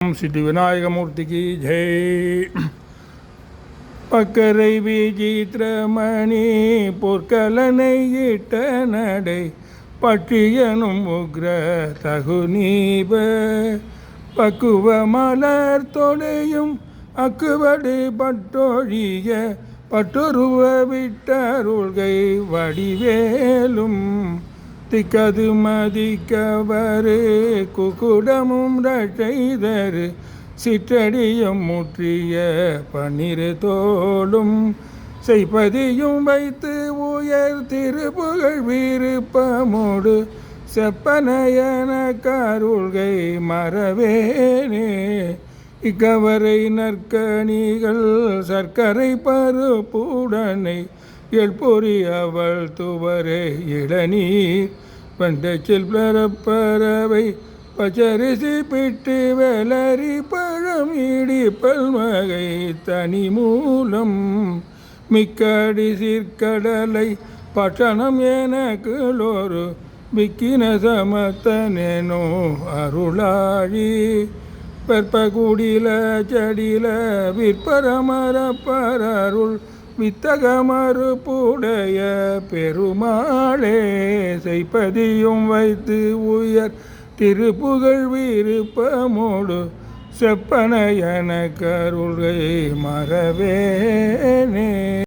சித்தி விநாயகமூர்த்திக்கு ஜெய். பக்கரை விசித்திரமணி பொற்கலனை இட்ட நடை பற்றியனும் உக்ர தகுநீப பக்குவ மலர் தொடையும் அக்குவடு பட்டொழிய பட்டுருவ விட்டருள்கை வடிவேலும் திக்கது மதிக்கவரு குக்குடமும் ரட்சைதரு சிற்றடியும் முற்றிய பன்னிரு தோளும் செய்பதியும் வைத்து உயர் திருப்புகழ் விருப்பமோடு செப்பனையன கருள்கை மறவேனே. இக்கவரை நற்கணிகள் சர்க்கரை பருப்புடனை எழ்பொறி அவள் துவரே இளநீர் பண்டச்சில் பரப்பறவை பச்சரிசி பிட்டு வெளரி பழம் இடி பல்வகை தனி மூலம் மிக்கடி சீர்கடலை பட்டணம் எனக்குளொரு விக்கின சமத்தனேனோ அருளாழி பெற்பகுடில செடில விற்பரமரப்பரருள் வித்தகமறுப்புடைய பெருமாளே செய்பதியும் வைத்து உயர் திருப்புகழ் விருப்பமோடு செப்பனையன கருள்கை மறவேனே.